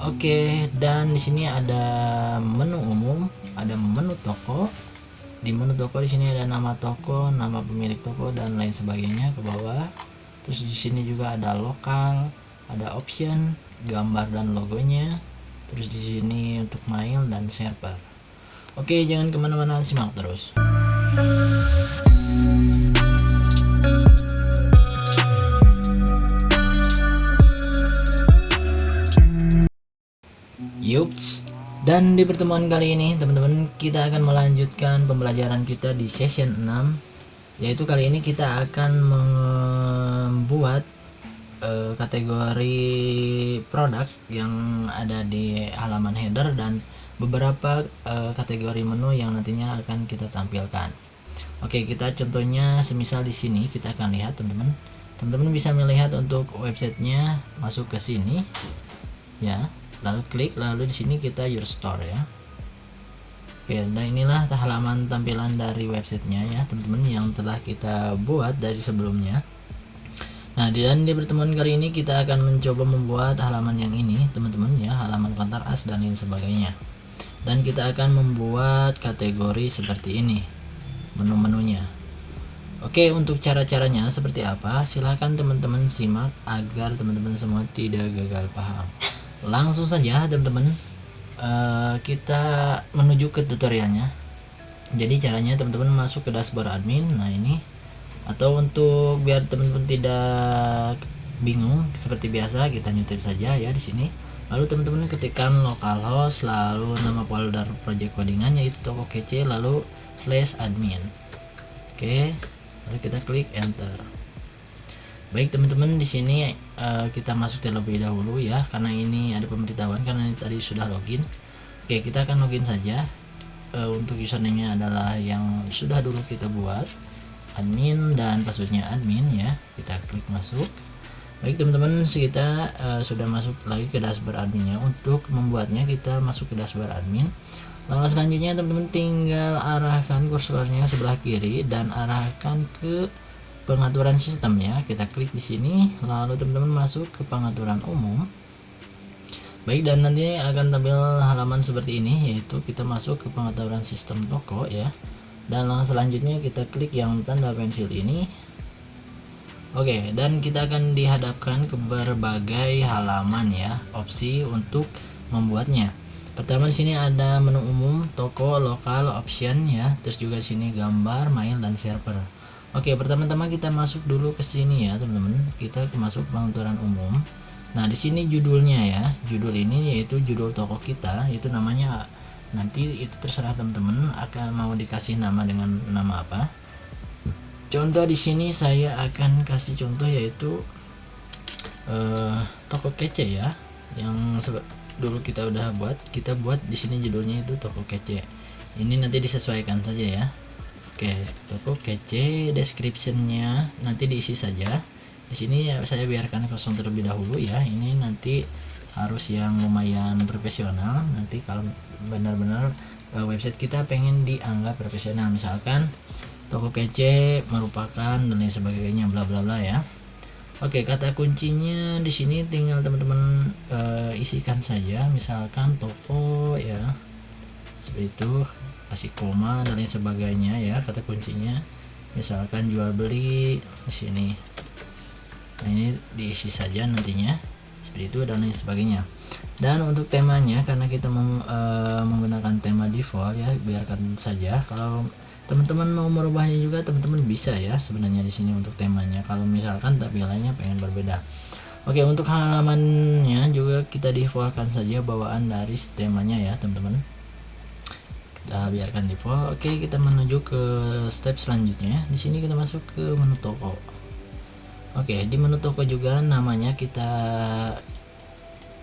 Oke, dan di sini ada menu umum, ada menu toko. Di menu toko di sini ada nama toko, nama pemilik toko dan lain sebagainya ke bawah. Terus di sini juga ada lokal, ada option, gambar dan logonya. Terus di sini untuk mail dan server. Oke, jangan kemana-mana, simak terus. Yups, dan di pertemuan kali ini teman-teman kita akan melanjutkan pembelajaran kita di session 6, yaitu kali ini kita akan membuat kategori produk yang ada di halaman header dan beberapa kategori menu yang nantinya akan kita tampilkan. Oke, kita contohnya semisal di sini kita akan lihat teman-teman. Teman-teman bisa melihat untuk websitenya, masuk ke sini ya, lalu klik, lalu di sini kita your store ya. Oke, nah inilah halaman tampilan dari websitenya ya teman-teman yang telah kita buat dari sebelumnya. Nah, dan di pertemuan kali ini kita akan mencoba membuat halaman yang ini teman-teman ya, halaman kontak as dan lain sebagainya. Dan kita akan membuat kategori seperti ini, menu-menunya. Oke, untuk cara-caranya seperti apa? Silahkan teman-teman simak agar teman-teman semua tidak gagal paham. Langsung saja teman-teman, kita menuju ke tutorialnya. Jadi caranya teman-teman masuk ke dashboard admin. Nah ini, atau untuk biar teman-teman tidak bingung seperti biasa kita nyetip saja ya di sini. Lalu teman-teman ketikkan localhost, lalu nama folder project codingan yaitu toko kece, lalu /admin. Oke, lalu kita klik enter. Baik teman-teman, di sini kita masuk terlebih dahulu ya, karena ini ada pemberitahuan karena ini tadi sudah login. Oke, kita akan login saja. Untuk username-nya adalah yang sudah dulu kita buat, admin, dan passwordnya admin ya. Kita klik masuk. Baik teman-teman, kita sudah masuk lagi ke dashboard adminnya. Untuk membuatnya kita masuk ke dashboard admin. Lalu selanjutnya teman-teman tinggal arahkan kursornya sebelah kiri dan arahkan ke pengaturan sistem ya. Kita klik di sini, lalu teman-teman masuk ke pengaturan umum. Baik, dan nanti akan tampil halaman seperti ini, yaitu kita masuk ke pengaturan sistem toko ya. Dan langkah selanjutnya kita klik yang tanda pensil ini. Oke, dan kita akan dihadapkan ke berbagai halaman ya, opsi untuk membuatnya. Pertama di sini ada menu umum, toko, lokal, option ya. Terus juga di sini gambar, mail, dan server. Oke, pertama-tama kita masuk dulu ke sini ya teman-teman. Kita masuk pengaturan umum. Nah di sini judulnya ya, judul ini yaitu judul toko kita, itu namanya nanti itu terserah teman-teman akan mau dikasih nama dengan nama apa. Contoh di sini saya akan kasih contoh yaitu toko kece ya, yang dulu kita udah buat. Kita buat di sini judulnya itu toko kece. Ini nanti disesuaikan saja ya. Oke, toko kece, descriptionnya nanti diisi saja. Di sini ya saya biarkan kosong terlebih dahulu ya. Ini nanti harus yang lumayan profesional. Nanti kalau benar-benar website kita pengen dianggap profesional, misalkan toko kece merupakan dan lain sebagainya bla bla bla ya. Oke, kata kuncinya di sini tinggal teman-teman isikan saja, misalkan toko ya, seperti itu, kasih koma dan lain sebagainya ya. Kata kuncinya misalkan jual beli di sini. Nah ini diisi saja nantinya seperti itu dan lain sebagainya. Dan untuk temanya, karena kita menggunakan tema default ya, biarkan saja. Kalau teman-teman mau merubahnya juga teman-teman bisa ya sebenarnya di sini untuk temanya, kalau misalkan tampilannya pengen berbeda. Oke, untuk halamannya juga kita defaultkan saja bawaan dari temanya ya teman-teman. Kita biarkan default. Oke, kita menuju ke step selanjutnya. Di sini kita masuk ke menu toko. Oke, di menu toko juga namanya kita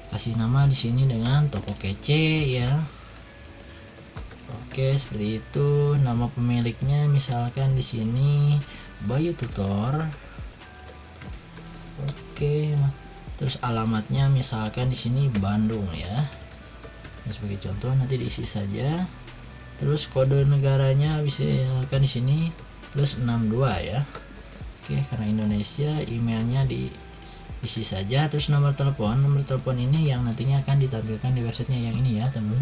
kasih nama di sini dengan toko kece ya. Oke, seperti itu. Nama pemiliknya misalkan di sini Bayu Tutor. Oke. Terus alamatnya misalkan di sini Bandung ya. Ini sebagai contoh, nanti diisi saja. Terus kode negaranya bisa kan di sini +62 ya. Oke, karena Indonesia, emailnya di isi saja, terus nomor telepon ini yang nantinya akan ditampilkan di websitenya yang ini ya teman.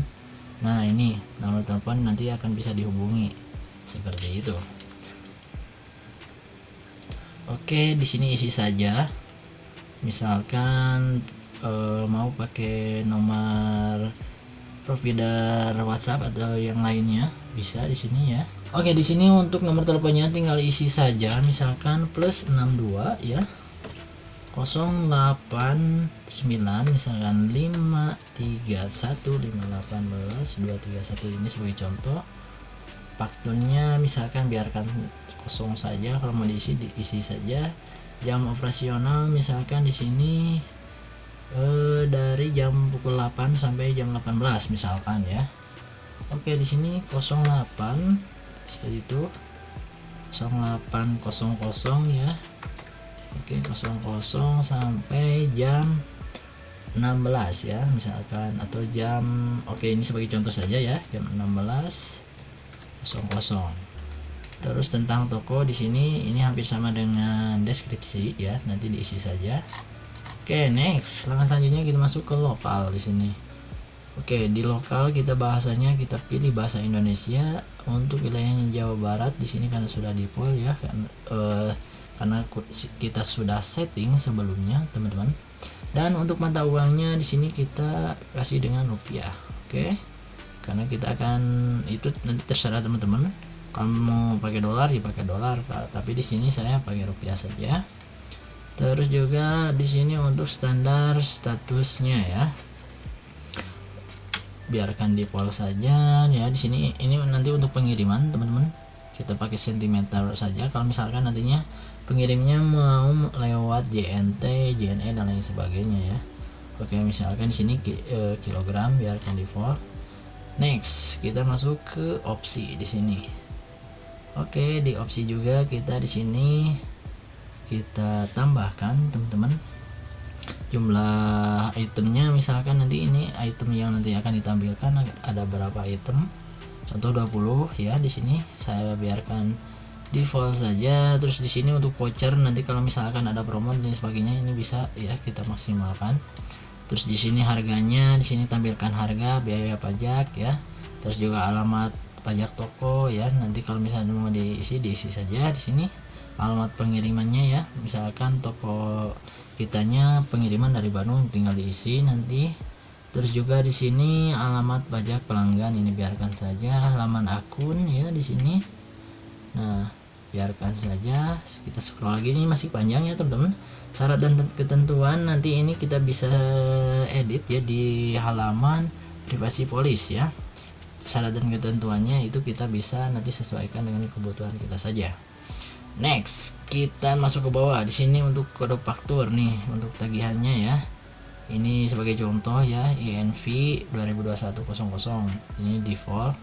Nah ini nomor telepon nanti akan bisa dihubungi seperti itu. Oke, di sini isi saja. Misalkan mau pakai nomor provider WhatsApp atau yang lainnya bisa di sini ya. Oke, di sini untuk nomor teleponnya tinggal isi saja, misalkan plus 62 ya. 089 misalkan 531581231 ini sebagai contoh. Fakturnya misalkan biarkan kosong saja, kalau mau diisi saja. Jam operasional misalkan di sini dari jam pukul 8 sampai jam 18 misalkan ya. Oke, di sini 08 seperti itu, 08.00 ya. Oke, 00 sampai jam 16 ya misalkan, atau jam, oke ini sebagai contoh saja ya, jam 16.00. Terus tentang toko di sini ini hampir sama dengan deskripsi ya, nanti diisi saja. Oke, next, langkah selanjutnya kita masuk ke lokal di sini. Oke, di lokal kita bahasanya kita pilih bahasa Indonesia. Untuk wilayahnya Jawa Barat di sini karena sudah default ya, karena kita sudah setting sebelumnya teman-teman. Dan untuk mata uangnya di sini kita kasih dengan rupiah. Oke, karena kita akan itu nanti terserah teman-teman. Kalau mau pakai dolar ya pakai dolar, tapi di sini saya pakai rupiah saja. Terus juga di sini untuk standar statusnya ya, biarkan default saja ya. Di sini ini nanti untuk pengiriman teman-teman kita pakai sentimeter saja. Kalau misalkan nantinya pengirimnya mau lewat JNT, JNE dan lain sebagainya ya. Oke, misalkan di sini kilogram, biarkan default. Next, kita masuk ke opsi di sini. Oke, di opsi juga kita di sini kita tambahkan teman-teman jumlah itemnya. Misalkan nanti ini item yang nanti akan ditampilkan ada berapa item, contoh 20 ya. Di sini saya biarkan default saja. Terus di sini untuk voucher nanti kalau misalkan ada promo dan sebagainya ini bisa ya kita maksimalkan. Terus di sini harganya, di sini tampilkan harga, biaya pajak ya. Terus juga alamat pajak toko ya. Nanti kalau misalnya mau diisi saja di sini. Alamat pengirimannya ya, misalkan toko kitanya pengiriman dari Bandung tinggal diisi nanti. Terus juga di sini alamat pajak pelanggan ini biarkan saja, halaman akun ya di sini. Nah, biarkan saja. Kita scroll lagi, ini masih panjang ya teman-teman. Syarat dan ketentuan nanti ini kita bisa edit ya di halaman privasi polis ya. Syarat dan ketentuannya itu kita bisa nanti sesuaikan dengan kebutuhan kita saja. Next, kita masuk ke bawah. Di sini untuk kode faktur nih untuk tagihannya ya. Ini sebagai contoh ya, INV 202100. Ini default,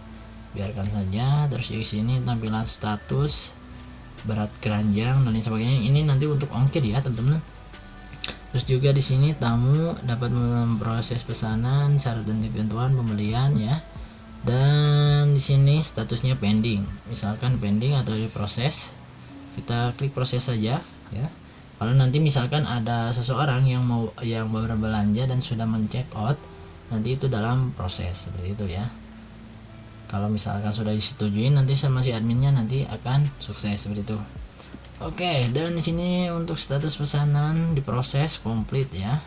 biarkan saja. Terus di sini tampilan status, berat keranjang dan lain sebagainya. Ini nanti untuk ongkir ya, teman-teman. Terus juga di sini tamu dapat memproses pesanan, syarat dan ketentuan pembelian ya. Dan di sini statusnya pending. Misalkan pending atau diproses, kita klik proses saja ya. Kalau nanti misalkan ada seseorang yang baru berbelanja dan sudah men-check out, nanti itu dalam proses seperti itu ya. Kalau misalkan sudah disetujui nanti sama si adminnya nanti akan sukses seperti itu. Oke, dan di sini untuk status pesanan diproses komplit ya.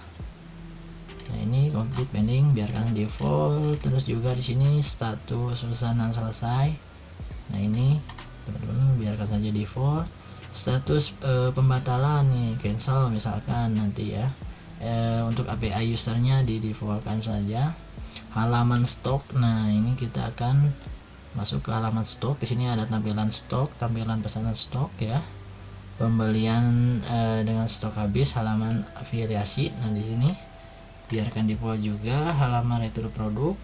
Nah, ini komplit pending, biarkan default. Terus juga di sini status pesanan selesai. Nah, ini teman-teman biarkan saja default. Status pembatalan nih, cancel misalkan nanti ya. Untuk API usernya di defaultkan saja. Halaman stok, nah ini kita akan masuk ke halaman stok. Di sini ada tampilan stok, tampilan pesanan stok ya. Pembelian dengan stok habis, halaman afiliasi. Nah di sini biarkan default juga. Halaman retur produk,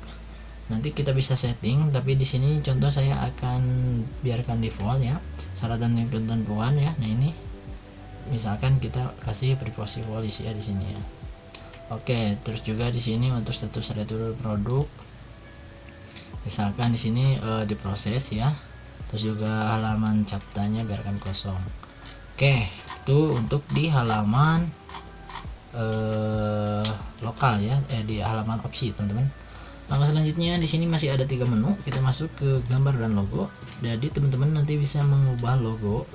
nanti kita bisa setting, tapi di sini contoh saya akan biarkan default ya. Syarat dan ketentuan ya. Nah ini misalkan kita kasih privasi policy ya di sini ya. Oke, terus juga di sini untuk status retur produk, misalkan di sini diproses ya. Terus juga halaman captanya biarkan kosong. Oke, itu untuk di halaman lokal ya, di halaman opsi teman-teman. Langkah selanjutnya di sini masih ada 3 menu, kita masuk ke gambar dan logo. Jadi teman-teman nanti bisa mengubah logo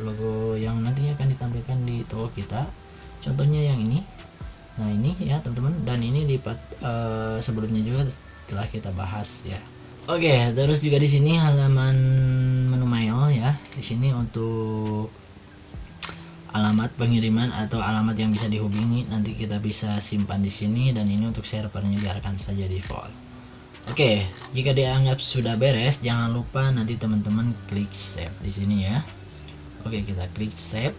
yang nantinya akan ditampilkan di toko kita. Contohnya yang ini. Nah ini ya teman-teman, dan ini sebelumnya juga telah kita bahas ya. Oke, terus juga di sini halaman menu mail ya. Di sini untuk alamat pengiriman atau alamat yang bisa dihubungi nanti kita bisa simpan di sini, dan ini untuk servernya biarkan saja default. Oke, jika dianggap sudah beres, jangan lupa nanti teman-teman klik save di sini ya. Oke, kita klik save.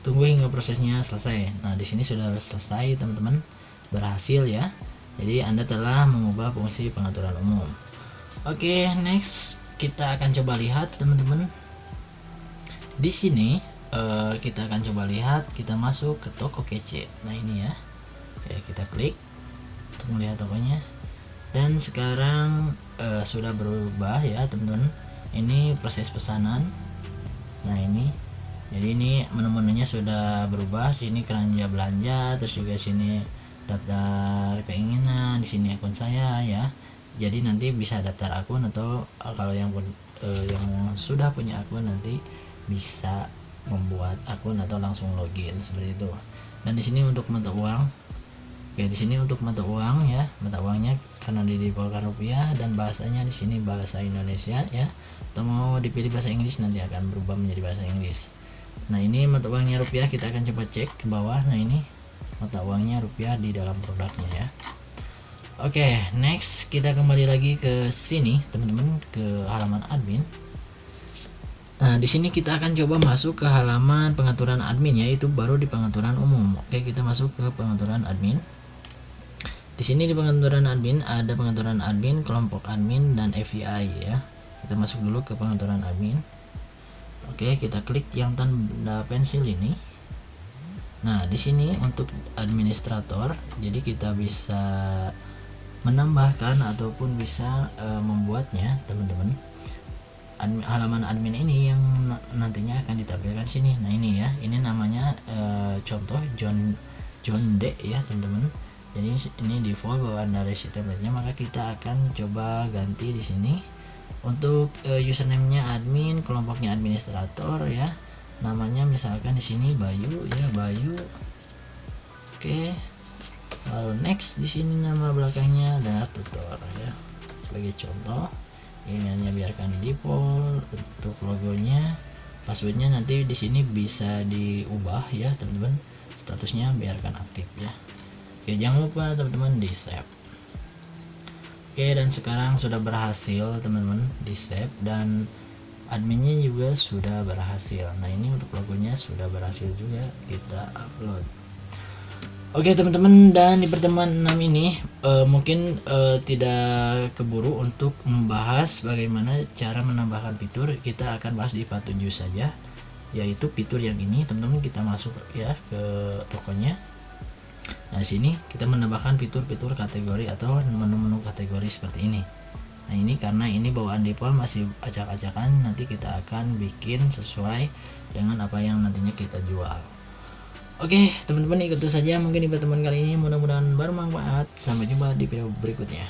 Tunggu hingga prosesnya selesai. Nah, di sini sudah selesai teman-teman, berhasil ya. Jadi Anda telah mengubah fungsi pengaturan umum. Oke, next kita akan coba lihat teman-teman. Di sini kita akan coba lihat, kita masuk ke toko kece. Nah ini ya. Oke, kita klik untuk melihat tokonya. Dan sekarang sudah berubah ya teman-teman. Ini proses pesanan. Nah ini, jadi ini menu-menunya sudah berubah. Sini keranjang belanja, terus juga sini daftar keinginan, di sini akun saya ya. Jadi nanti bisa daftar akun, atau kalau yang sudah punya akun nanti bisa membuat akun atau langsung login seperti itu. Dan di sini untuk mata uang. Oke, di sini untuk mata uang ya, mata uangnya karena didefaultkan rupiah, dan bahasanya di sini bahasa Indonesia ya. Atau mau dipilih bahasa Inggris nanti akan berubah menjadi bahasa Inggris. Nah ini mata uangnya rupiah, kita akan coba cek ke bawah. Nah ini mata uangnya rupiah di dalam produknya ya. Oke, next kita kembali lagi ke sini teman-teman, ke halaman admin. Nah di sini kita akan coba masuk ke halaman pengaturan admin, yaitu baru di pengaturan umum. Oke, kita masuk ke pengaturan admin. Di sini di pengaturan admin ada pengaturan admin, kelompok admin, dan API ya. Kita masuk dulu ke pengaturan admin. Oke, kita klik yang tanda pensil ini. Nah, di sini untuk administrator, jadi kita bisa menambahkan ataupun bisa membuatnya, teman-teman. Halaman admin ini yang nantinya akan ditampilkan sini. Nah, ini ya. Ini namanya contoh John D ya, teman-teman. Jadi ini default bawaan dari si template-nya, maka kita akan coba ganti di sini. Untuk username-nya admin, kelompoknya administrator ya. Namanya misalkan di sini Bayu ya, Bayu. Oke. Lalu next, di sini nama belakangnya adalah tutor ya. Sebagai contoh, ini hanya biarkan default. Untuk logonya, passwordnya nanti di sini bisa diubah ya, teman-teman. Statusnya biarkan aktif ya. Oke, jangan lupa teman-teman di save. Oke, dan sekarang sudah berhasil teman-teman di save, dan adminnya juga sudah berhasil. Nah ini untuk logonya sudah berhasil juga kita upload. Oke teman-teman, dan di pertemuan 6 ini mungkin tidak keburu untuk membahas bagaimana cara menambahkan fitur. Kita akan bahas di part 7 saja, yaitu fitur yang ini teman-teman. Kita masuk ya ke tokonya. Nah sini kita menambahkan fitur-fitur kategori atau menu-menu kategori seperti ini. Nah ini karena ini bawaan default masih acak-acakan, nanti kita akan bikin sesuai dengan apa yang nantinya kita jual. Oke teman-teman, itu saja mungkin di pertemuan kali ini, mudah-mudahan bermanfaat. Sampai jumpa di video berikutnya.